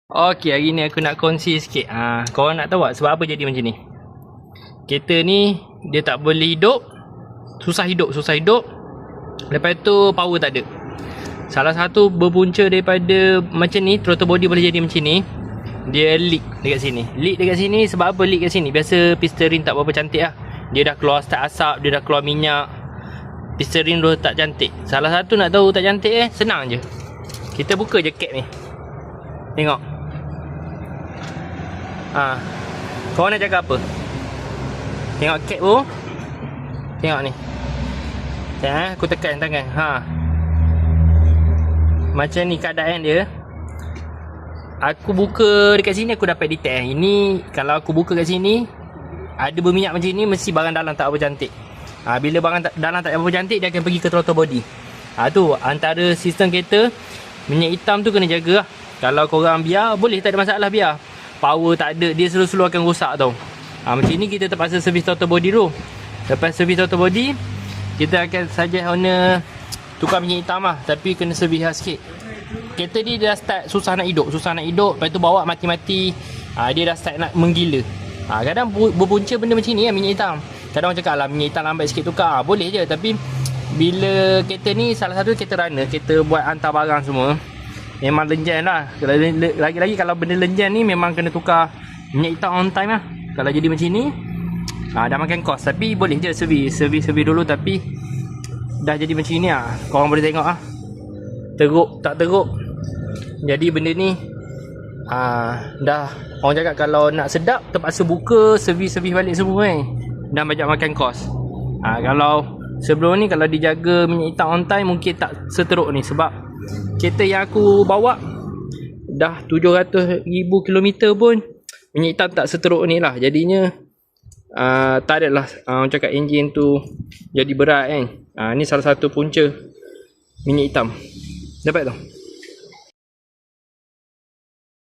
Okey, hari ni aku nak kongsi sikit. Korang nak tahu tak sebab apa jadi macam ni? Kereta ni dia tak boleh hidup, susah hidup. Lepas tu power tak ada. Salah satu berpunca daripada macam ni, throttle body boleh jadi macam ni. Dia leak dekat sini. Leak dekat sini sebab apa leak kat sini? Biasa piston ring tak berapa cantik lah. Dia dah keluar start asap, dia dah keluar minyak. Piston ring tu tak cantik. Salah satu nak tahu tak cantik senang je. Kita buka je cap ni. Tengok. Korang nak cakap apa? Tengok cap tu. Tengok ni. Tengok aku tekan tangan. Macam ni keadaan dia. Aku buka dekat sini aku dapat detect. Ini kalau aku buka kat sini ada berminyak macam ni, mesti barang dalam tak apa cantik. Bila barang dalam tak apa cantik, dia akan pergi ke throttle body. Tu antara sistem kereta. Minyak hitam tu kena jaga lah. Kalau korang biar, boleh tak ada masalah biar. Power tak ada, dia slow-slow akan rosak tau. Macam ni kita terpaksa servis throttle body dulu. Lepas servis throttle body, kita akan suggest owner tukar minyak hitam lah. Tapi kena servis lah sikit. Kereta ni dah start susah nak hidup. Lepas tu bawa mati-mati. Dia dah start nak menggila. Kadang berpunca benda macam ni lah minyak hitam. Kadang orang cakap lah minyak hitam lambat sikit tukar. Boleh je, tapi bila kereta ni salah satu kereta runner, kereta buat hantar barang semua, memang lenjan lah. Lagi-lagi kalau benda lenjan ni memang kena tukar minyak hitam on time lah. Kalau jadi macam ni dah makan kos. Tapi boleh je servis dulu. Tapi dah jadi macam ni lah. Korang boleh tengok lah, teruk tak teruk. Jadi benda ni dah orang cakap kalau nak sedap terpaksa buka, servis balik semua dah banyak makan kos. Kalau sebelum ni kalau dijaga minyak hitam on time mungkin tak seteruk ni. Sebab kereta yang aku bawa dah 700,000 km pun minyak hitam tak seteruk ni lah. Jadinya tak ada lah orang cakap enjin tu jadi berat kan. Ni salah satu punca minyak hitam. Dapat tu?